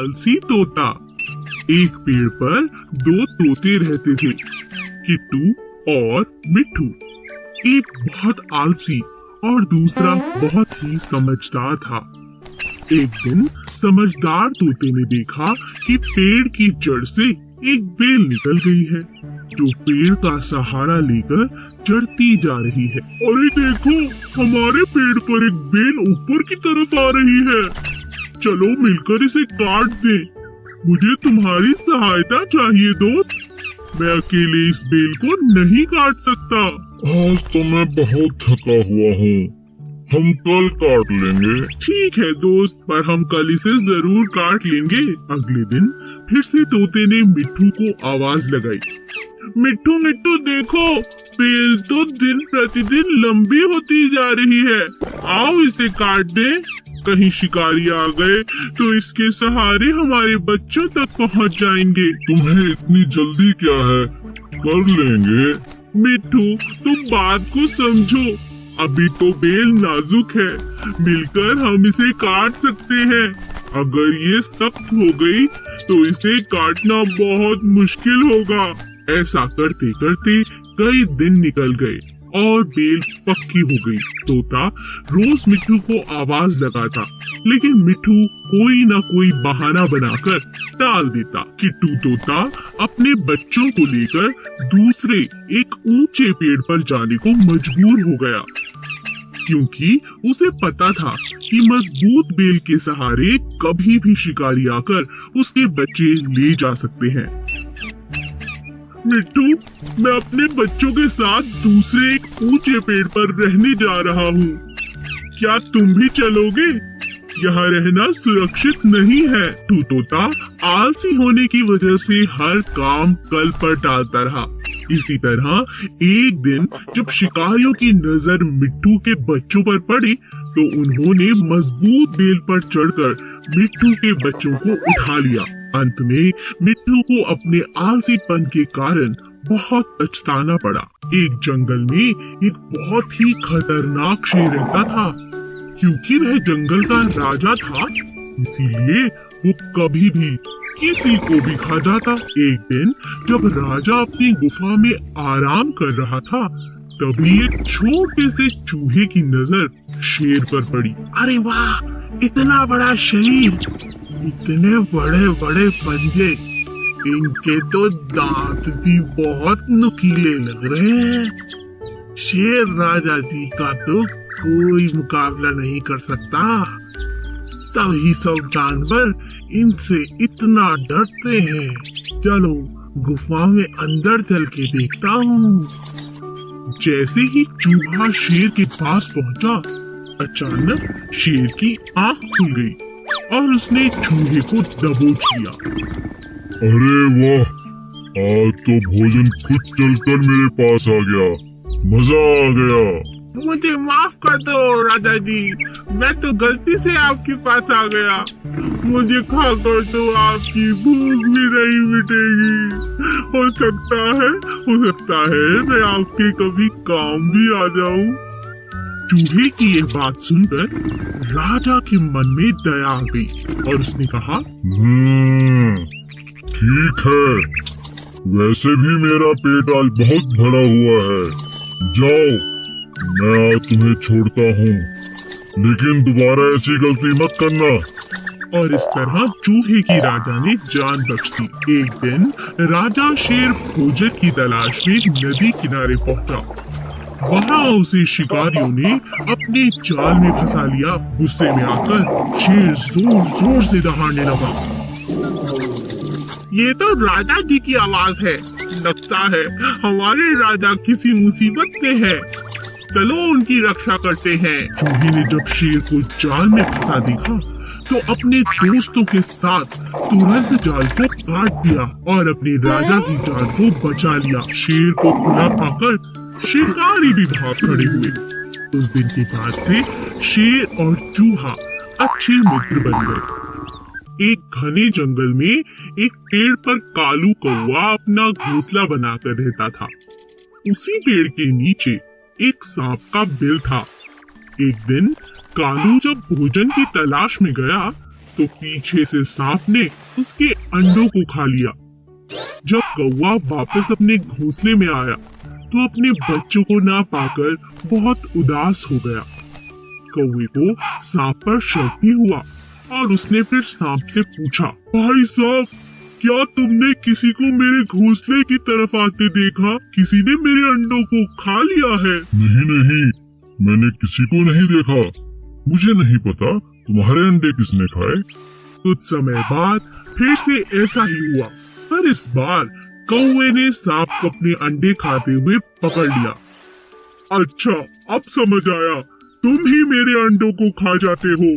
आलसी तोता। एक पेड़ पर दो तोते रहते थे, किट्टू और मिट्ठू। एक बहुत आलसी और दूसरा बहुत ही समझदार था। एक दिन समझदार तोते ने देखा कि पेड़ की जड़ से एक बेल निकल गई है, जो पेड़ का सहारा लेकर चढ़ती जा रही है। अरे देखो, हमारे पेड़ पर एक बेल ऊपर की तरफ आ रही है। चलो मिलकर इसे काट दें। मुझे तुम्हारी सहायता चाहिए दोस्त। मैं अकेले इस बेल को नहीं काट सकता। आज तो मैं बहुत थका हुआ हूँ, हम कल काट लेंगे। ठीक है दोस्त, पर हम कल इसे जरूर काट लेंगे। अगले दिन फिर से तोते ने मिट्ठू को आवाज लगाई। मिट्ठू मिट्ठू देखो, बेल तो दिन प्रतिदिन लंबी होती जा रही है। आओ इसे काट दें। कहीं शिकारी आ गए तो इसके सहारे हमारे बच्चों तक पहुंच जाएंगे। तुम्हें इतनी जल्दी क्या है, कर लेंगे। मिट्ठू तुम बात को समझो, अभी तो बेल नाजुक है, मिलकर हम इसे काट सकते हैं। अगर ये सख्त हो गई तो इसे काटना बहुत मुश्किल होगा। ऐसा करते करते कई दिन निकल गए और बेल पक्की हो गई। तोता रोज मिट्ठू को आवाज लगाता, लेकिन मिट्ठू कोई ना कोई बहाना बनाकर टाल देता। किट्टू तोता अपने बच्चों को लेकर दूसरे एक ऊंचे पेड़ पर जाने को मजबूर हो गया, क्योंकि उसे पता था कि मजबूत बेल के सहारे कभी भी शिकारी आकर उसके बच्चे ले जा सकते हैं। मिट्टू, मैं अपने बच्चों के साथ दूसरे एक ऊंचे पेड़ पर रहने जा रहा हूँ। क्या तुम भी चलोगे? यहाँ रहना सुरक्षित नहीं है। तोता आलसी होने की वजह से हर काम कल पर टालता रहा। इसी तरह एक दिन जब शिकारियों की नजर मिट्ठू के बच्चों पर पड़ी, तो उन्होंने मजबूत बेल पर चढ़कर मिट्ठू के बच्चों को उठा लिया। अंत में मिट्ठू को अपने आलसीपन के कारण बहुत पछताना पड़ा। एक जंगल में एक बहुत ही खतरनाक शेर रहता था। क्योंकि वह जंगल का राजा था, इसीलिए वो कभी भी किसी को भी खा जाता। एक दिन जब राजा अपनी गुफा में आराम कर रहा था, तभी एक छोटे से चूहे की नजर शेर पर पड़ी। अरे वाह, इतना बड़ा शरीर, इतने बड़े बड़े पंजे, इनके तो दांत भी बहुत नुकीले लग रहे हैं। शेर राजा जी का तो कोई मुकाबला नहीं कर सकता। तभी सब जानवर इनसे इतना डरते हैं। चलो गुफा में अंदर चल के देखता हूँ। जैसे ही चूहा शेर के पास पहुंचा, अचानक शेर की आंख खुल गई और उसने चूहे को दबोच लिया। अरे वाह, आज तो भोजन खुद चलकर मेरे पास आ गया, मजा आ गया। मुझे माफ कर दो राजा जी, मैं तो गलती से आपके पास आ गया। मुझे खाकर तो आपकी भूख भी नहीं मिटेगी। हो सकता है मैं आपके कभी काम भी आ जाऊं। चूहे की ये बात सुनकर राजा के मन में दया आ गई और उसने कहा, ठीक है, वैसे भी मेरा पेट आज बहुत भरा हुआ है। जाओ, मैं आज तुम्हें छोड़ता हूँ, लेकिन दोबारा ऐसी गलती मत करना। और इस तरह चूहे की राजा ने जान बख्श दी। एक दिन राजा शेर भोजन की तलाश में नदी किनारे पहुंचा। वहाँ उसे शिकारियों ने अपने जाल में फंसा लिया। गुस्से में आकर शेर जोर जोर से दहाड़ने लगा। ये तो राजा जी की आवाज है। लगता है हमारे राजा किसी मुसीबत में है। चलो उनकी रक्षा करते हैं। चूहे ने जब शेर को जाल में फंसा देखा, तो अपने दोस्तों के साथ तुरंत जाल को काट दिया और अपने राजा की जान को बचा लिया। शेर को खुला पाकर शिकारी भी भाग खड़े हुए। उस दिन के बाद से शेर और चूहा अच्छे मित्र बन गए। एक घने जंगल में एक पेड़ पर कालू कौवा अपना घोंसला बनाकर रहता था। उसी पेड़ के नीचे एक सांप का बिल था। एक दिन कालू जब भोजन की तलाश में गया, तो पीछे से सांप ने उसके अंडों को खा लिया। जब कौवा वापस अपने घोंसले में आया तो अपने बच्चों को ना पाकर बहुत उदास हो गया। कौवे को सांप पर शक भी हुआ और उसने फिर सांप से पूछा, भाई साहब, क्या तुमने किसी को मेरे घोंसले की तरफ आते देखा? किसी ने मेरे अंडों को खा लिया है? नहीं, मैंने किसी को नहीं देखा। मुझे नहीं पता तुम्हारे अंडे किसने खाए। कुछ समय बाद फिर से ऐसा ही हुआ, पर इस बार कौवे ने सांप को अपने अंडे खाते हुए पकड़ लिया। अच्छा, अब समझ आया, तुम ही मेरे अंडों को खा जाते हो।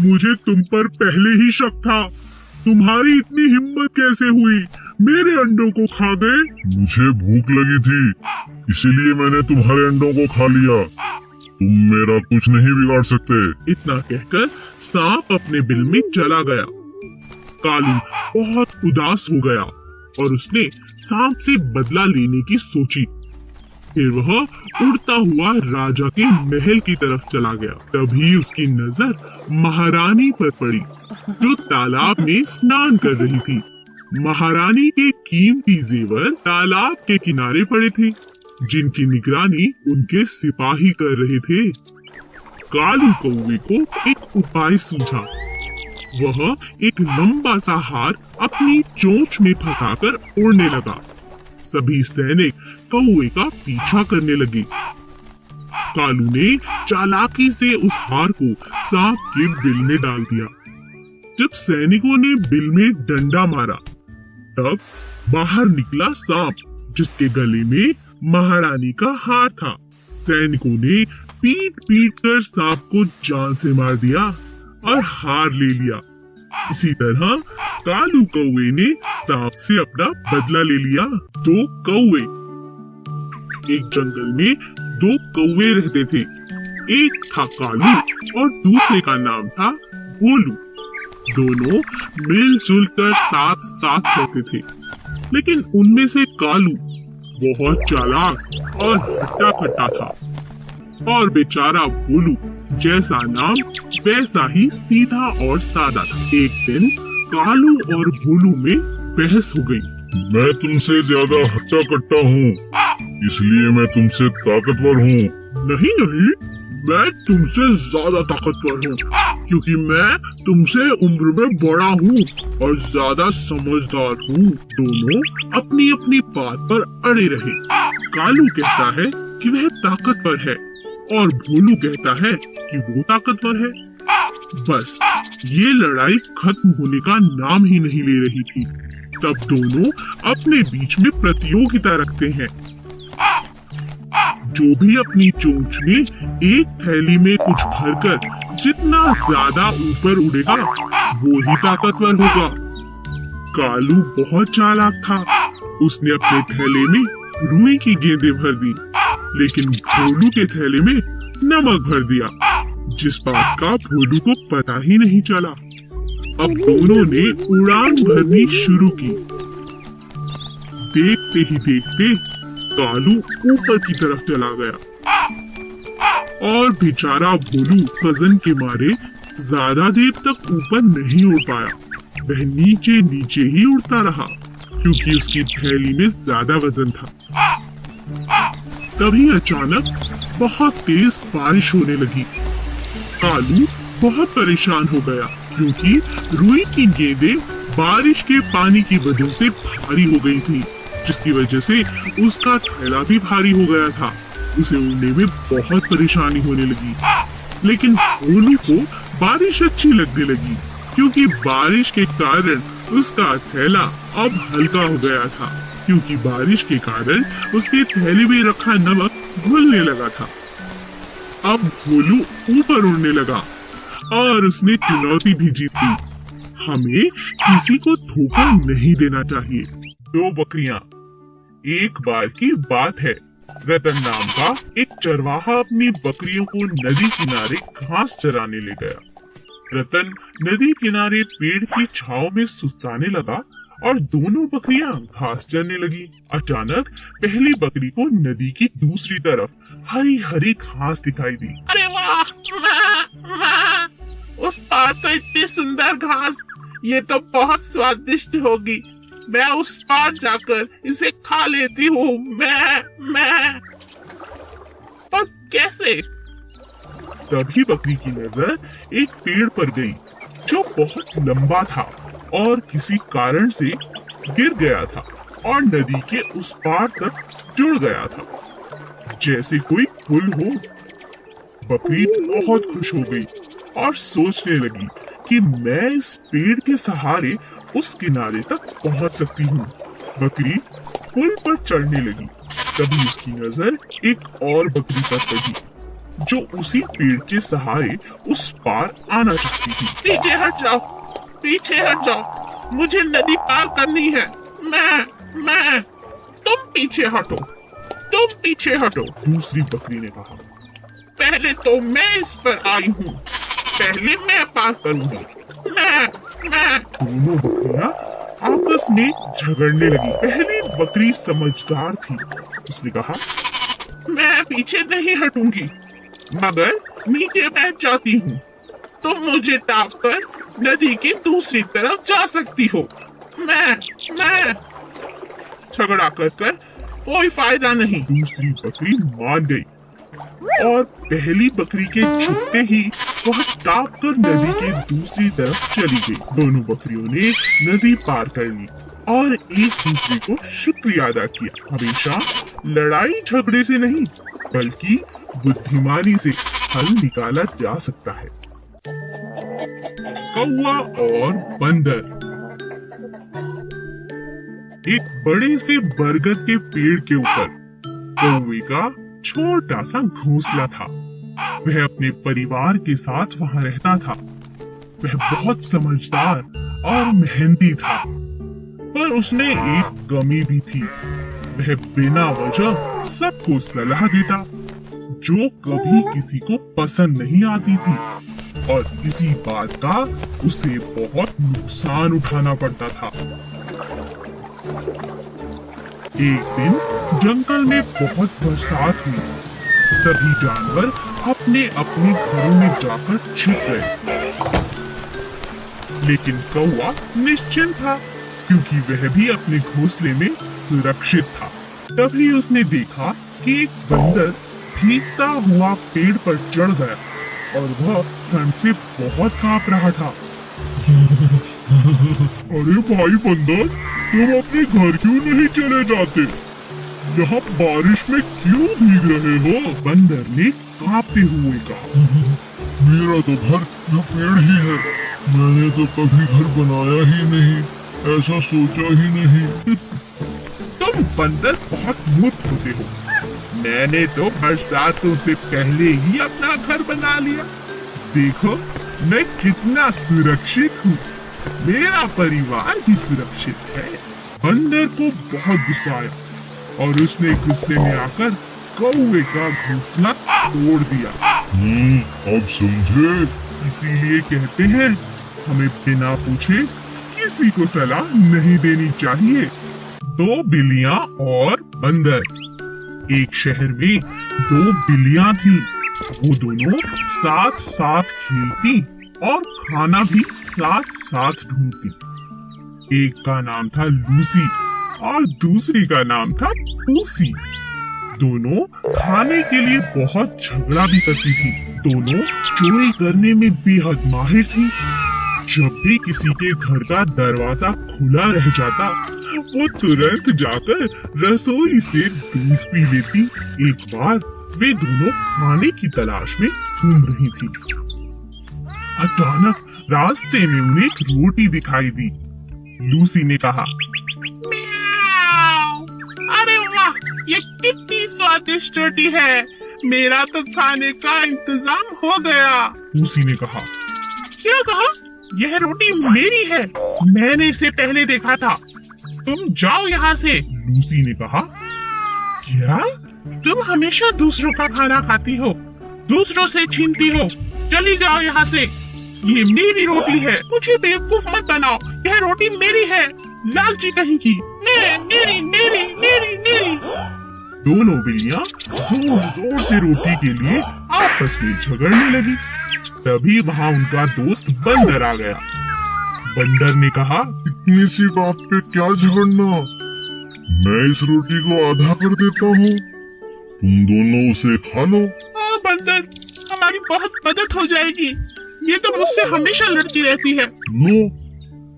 मुझे तुम पर पहले ही शक था। तुम्हारी इतनी हिम्मत कैसे हुई? मेरे अंडों को खा गए। मुझे भूख लगी थी, इसीलिए मैंने तुम्हारे अंडों को खा लिया। तुम मेरा कुछ नहीं बिगाड़ सकते। इतना कहकर सांप अपने बिल में चला गया। कालू बहुत उदास हो गया और उसने सांप से बदला लेने की सोची। फिर वह उड़ता हुआ राजा के महल की तरफ चला गया। तभी उसकी नजर महारानी पर पड़ी, जो तालाब में स्नान कर रही थी। महारानी के कीमती जेवर तालाब के किनारे पड़े थे, जिनकी निगरानी उनके सिपाही कर रहे थे। कालू कौवे को एक उपाय सूझा। वह एक लंबा सा हार अपनी चोंच में फंसाकर उड़ने लगा। सभी सैनिक कौवे का पीछा करने लगे। कालू ने चालाकी से उस हार को सांप के बिल में डाल दिया। जब सैनिकों ने बिल में डंडा मारा, तब बाहर निकला सांप, जिसके गले में महारानी का हार था। सैनिकों ने पीट पीट कर सांप को जान से मार दिया और हार ले लिया। इसी तरह कालू कौवे ने सांप से अपना बदला ले लिया। दो कौवे। एक जंगल में दो कौवे रहते थे। एक था कालू और दूसरे का नाम था भोलू। दोनों मिलजुल कर साथ साथ रहते थे, लेकिन उनमें से कालू बहुत चालाक और हट्टा कट्टा था और बेचारा भोलू जैसा नाम वैसा ही सीधा और सादा था। एक दिन कालू और भोलू में बहस हो गई। मैं तुमसे ज्यादा हट्टा कट्टा हूँ, इसलिए मैं तुमसे ताकतवर हूँ। नहीं, मैं तुमसे ज्यादा ताकतवर हूँ, क्योंकि मैं तुमसे उम्र में बड़ा हूँ और ज्यादा समझदार हूँ। दोनों अपनी अपनी बात पर अड़े रहे। कालू कहता है कि वह ताकतवर है और भोलू कहता है कि वो ताकतवर है। बस ये लड़ाई खत्म होने का नाम ही नहीं ले रही थी। तब दोनों अपने बीच में प्रतियोगिता रखते हैं। जो भी अपनी चोंच में एक थैली में कुछ भरकर जितना ज्यादा ऊपर उड़ेगा, वो ही ताकतवर होगा। कालू बहुत चालाक था। उसने अपने थैले में रुई की गेंदें भर दी, लेकिन भोलू के थैले में नमक भर दिया, जिस बात का भोलू को पता ही नहीं चला। अब दोनों ने उड़ान भरनी शुरू की। देखते ही देखते कालू ऊपर की तरफ चला गया और बेचारा भोलू वजन के मारे ज्यादा देर तक ऊपर नहीं उड़ पाया। वह नीचे नीचे ही उड़ता रहा, क्योंकि उसकी थैली में ज्यादा वजन था। तभी अचानक बहुत तेज बारिश होने लगी। कालू बहुत परेशान हो गया, क्योंकि रुई की गेंदें बारिश के पानी की वजह से भारी हो गई थी, जिसकी वजह से उसका थैला भी भारी हो गया था। उसे उड़ने में बहुत परेशानी होने लगी। लेकिन भोलू को बारिश अच्छी लगने लगी, क्योंकि बारिश के कारण उसका थैला अब हल्का हो गया था, क्योंकि बारिश के कारण उसके थैले में रखा नमक घुलने लगा था। अब भोलू ऊपर उड़ने लगा और उसने चुनौती भी जीत ली। हमें किसी को धोखा नहीं देना चाहिए। दो बकरियां। एक बार की बात है, रतन नाम का एक चरवाहा अपनी बकरियों को नदी किनारे घास चराने ले गया। रतन नदी किनारे पेड़ की छांव में सुस्ताने लगा और दोनों बकरियां घास चरने लगी। अचानक पहली बकरी को नदी की दूसरी तरफ हरी हरी घास दिखाई दी। अरे वाह, उस पार तो इतनी सुंदर घास, ये तो बहुत स्वादिष्ट होगी। मैं उस पार जाकर इसे खा लेती हूँ। मैं पर कैसे? तभी बकरी की नजर एक पेड़ पर गई जो बहुत लंबा था और किसी कारण से गिर गया था और नदी के उस पार तक जुड़ गया था, जैसे कोई पुल हो। बकरी बहुत खुश हो गई और सोचने लगी कि मैं इस पेड़ के सहारे उस किनारे तक पहुंच सकती हूँ। बकरी पुल पर चढ़ने लगी। तभी उसकी नजर एक और बकरी पर पड़ी जो उसी पेड़ के सहारे उस पार आना चाहती थी। पीछे हट जाओ, पीछे हट जाओ, मुझे नदी पार करनी है। मैं तुम पीछे हटो, तुम पीछे हटो। दूसरी बकरी ने कहा, पहले तो मैं इस पर आई हूँ, पहले मैं पार करूंगी। मैं दोनों बकरियां आपस में झगड़ने लगी। पहली बकरी समझदार थी। उसने कहा, मैं पीछे नहीं हटूंगी, मगर नीचे बैठ जाती हूँ। तुम मुझे टाप कर नदी की दूसरी तरफ जा सकती हो। मैं झगड़ा कर कोई फायदा नहीं। दूसरी बकरी मान गई और पहली बकरी के छुपते ही वह टाप कर नदी के दूसरी तरफ चली गई। दोनों बकरियों ने नदी पार कर ली और एक दूसरे को शुक्रिया अदा किया। हमेशा लड़ाई झगड़े से नहीं, बल्कि बुद्धिमानी से हल निकाला जा सकता है। कौवा और बंदर। एक बड़े से बरगद के पेड़ के ऊपर कौवे का छोटा सा घोंसला था। वह अपने परिवार के साथ वहां रहता था। वह बहुत समझदार और मेहनती था, पर उसमें एक कमी भी थी। वह बिना वजह सबको सलाह देता, जो कभी किसी को पसंद नहीं आती थी, और इसी बात का उसे बहुत नुकसान उठाना पड़ता था। एक दिन जंगल में बहुत बरसात हुई। सभी जानवर अपने अपने घरों में जाकर छिप गए, लेकिन कौवा निश्चिंत था, क्योंकि वह भी अपने घोंसले में सुरक्षित था। तभी उसने देखा कि एक बंदर भीगता हुआ पेड़ पर चढ़ गया और वह ठंड से बहुत कांप रहा था। अरे भाई बंदर, तुम अपने घर क्यों नहीं चले जाते? यहाँ बारिश में क्यों भीग रहे हो? बंदर ने कांपते हुए कहा। मेरा तो घर ये पेड़ ही है। मैंने तो कभी घर बनाया ही नहीं, ऐसा सोचा ही नहीं। तुम बंदर बहुत मूर्ख होते हो। मैंने तो बरसातों से पहले ही अपना घर बना लिया। देखो मैं कितना सुरक्षित हूँ। मेरा परिवार भी सुरक्षित है। बंदर को बहुत गुस्सा आया और उसने गुस्से में आकर कौवे का घोंसला तोड़ दिया। अब समझे? इसीलिए कहते हैं, हमें बिना पूछे किसी को सलाह नहीं देनी चाहिए। दो बिल्लियां और बंदर। एक शहर में दो बिल्लियां थीं। वो दोनों साथ साथ खेलती और खाना भी साथ साथ ढूंढती। एक का नाम था लूसी और दूसरी का नाम था पूसी। दोनों खाने के लिए बहुत झगड़ा भी करती थी। दोनों चोरी करने में बेहद माहिर थी। जब भी किसी के घर का दरवाजा खुला रह जाता, वो तुरंत जाकर रसोई से दूध पी लेती। एक बार वे दोनों खाने की तलाश में घूम रही थी। अचानक रास्ते में उन्हें एक रोटी दिखाई दी। लूसी ने कहा, अरे वाह, ये कितनी स्वादिष्ट रोटी है। मेरा तो खाने का इंतजाम हो गया। लूसी ने कहा, क्या कहा? यह रोटी मेरी है। मैंने इसे पहले देखा था। तुम जाओ यहाँ से। लूसी ने कहा, क्या? तुम हमेशा दूसरों का खाना खाती हो, दूसरों से छीनती हो। चली जाओ यहाँ से। ये मेरी रोटी है। मुझे बेवकूफ मत बनाओ। यह रोटी मेरी है। लालची कहीं की। मेरी मेरी मेरी मेरी। दोनों बिल्लियां जोर जोर से रोटी के लिए आपस में झगड़ने लगी। तभी वहाँ उनका दोस्त बंदर आ गया। बंदर ने कहा, इतनी सी बात पे क्या झगड़ना, मैं इस रोटी को आधा कर देता हूँ, तुम दोनों उसे खा लो। हाँ बंदर, हमारी बहुत मदद हो जाएगी, ये तो मुझसे हमेशा लड़ती रहती है। लो,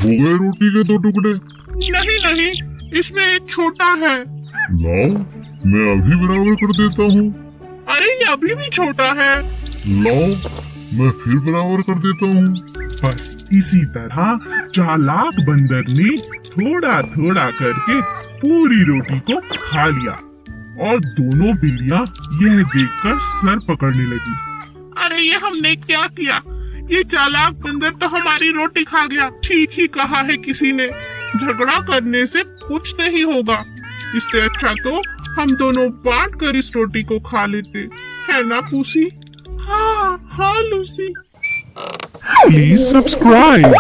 हो गए रोटी के 2 टुकड़े। नहीं नहीं, इसमें एक छोटा है। लाओ, मैं अभी बराबर कर देता हूँ। अरे ये अभी भी छोटा है। लाओ, मैं फिर बराबर कर देता हूँ। बस इसी तरह चालाक बंदर ने थोड़ा थोड़ा करके पूरी रोटी को खा लिया और दोनों बिल्लियां यह देखकर सर पकड़ने लगी। अरे ये हमने क्या किया, ये चालाक बंदर तो हमारी रोटी खा गया। ठीक ही कहा है किसी ने, झगड़ा करने से कुछ नहीं होगा, इससे अच्छा तो हम दोनों बांट कर इस रोटी को खा लेते, है ना पूसी? हाँ हाँ लूसी। Please subscribe.